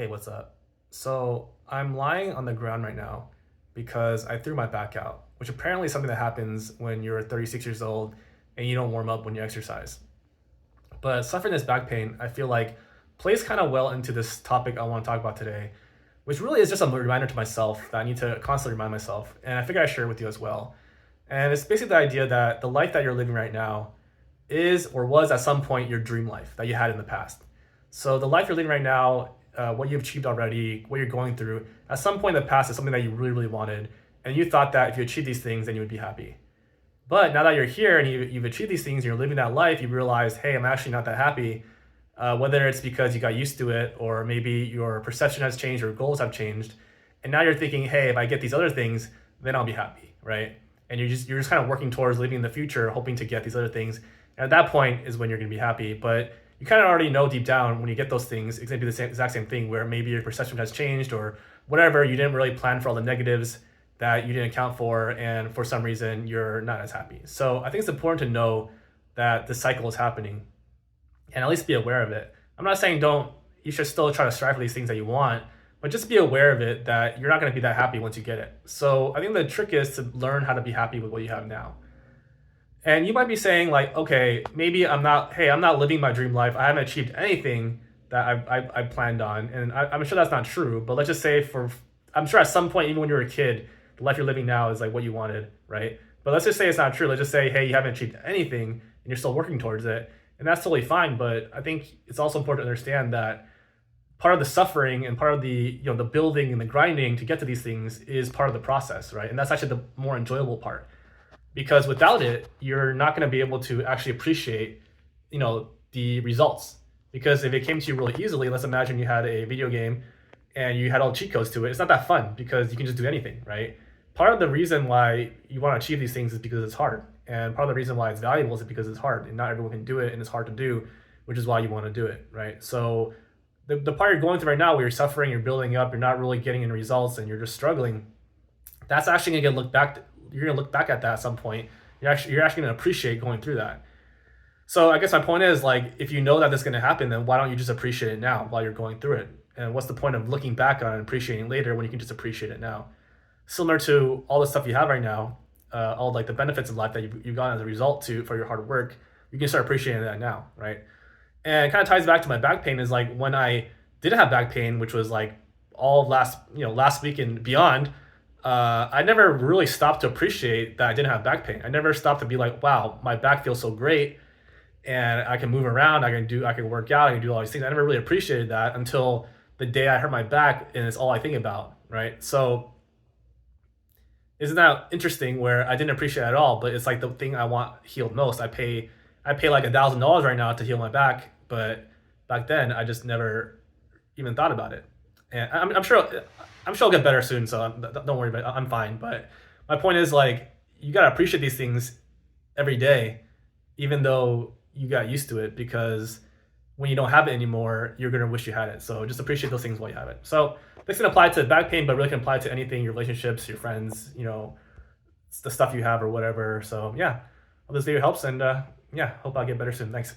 Hey, what's up? So I'm lying on the ground right now because I threw my back out, which apparently is something that happens when you're 36 years old and you don't warm up when you exercise. But suffering this back pain, I feel like plays kind of well into this topic I want to talk about today, which really is just a reminder to myself that I need to constantly remind myself. And I figure I share it with you as well. And it's basically the idea that the life that you're living right now is or was at some point your dream life that you had in the past. So the life you're living right now, what you've achieved already, what you're going through, at some point in the past is something that you really, really wanted, and you thought that if you achieved these things, then you would be happy. But now that you're here and you've achieved these things, and you're living that life, you realize, hey, I'm actually not that happy. Whether it's because you got used to it, or maybe your perception has changed, or goals have changed, and now you're thinking, hey, if I get these other things, then I'll be happy, right? And you're just kind of working towards living in the future, hoping to get these other things. And at that point is when you're going to be happy. But you kind of already know deep down when you get those things, it's going to be the exact same thing where maybe your perception has changed or whatever. You didn't really plan for all the negatives that you didn't account for. And for some reason, you're not as happy. So I think it's important to know that the cycle is happening and at least be aware of it. I'm not saying you should still try to strive for these things that you want, but just be aware of it that you're not going to be that happy once you get it. So I think the trick is to learn how to be happy with what you have now. And you might be saying like, okay, maybe I'm not living my dream life. I haven't achieved anything that I planned on. And I'm sure that's not true, but let's just say I'm sure at some point, even when you were a kid, the life you're living now is like what you wanted, right? But let's just say it's not true. Let's just say, hey, you haven't achieved anything and you're still working towards it. And that's totally fine. But I think it's also important to understand that part of the suffering and part of the building and the grinding to get to these things is part of the process, right? And that's actually the more enjoyable part, because without it you're not going to be able to actually appreciate the results. Because if it came to you really easily, let's imagine you had a video game and you had all the cheat codes to it, it's not that fun because you can just do anything, right? Part of the reason why you want to achieve these things is because it's hard, and part of the reason why it's valuable is because it's hard and not everyone can do it and it's hard to do, which is why you want to do it, right? So the part you're going through right now where you're suffering, you're building up, you're not really getting any results and you're just struggling, that's actually going to get looked back. You're going to look back at that at some point. You're actually going to appreciate going through that. So I guess my point is, like, if you know that this is going to happen, then why don't you just appreciate it now while you're going through it? And what's the point of looking back on it and appreciating it later when you can just appreciate it now? Similar to all the stuff you have right now, all like the benefits of life that you've gotten as a result for your hard work, you can start appreciating that now, right? And it kind of ties back to my back pain. Is like when I didn't have back pain, which was like all of last week and beyond. I never really stopped to appreciate that I didn't have back pain. I never stopped to be like, wow, my back feels so great and I can move around, I can work out, I can do all these things. I never really appreciated that until the day I hurt my back, and it's all I think about, right? So isn't that interesting where I didn't appreciate it at all, but it's like the thing I want healed most. I pay like $1,000 right now to heal my back, but back then I just never even thought about it. And I'm sure I'll get better soon, so don't worry about it. I'm fine. But my point is, like, you gotta appreciate these things every day, even though you got used to it, because when you don't have it anymore, you're gonna wish you had it. So just appreciate those things while you have it. So this can apply to back pain, but really can apply to anything, your relationships, your friends, the stuff you have or whatever. So yeah, hope this video helps, and yeah, hope I'll get better soon. Thanks.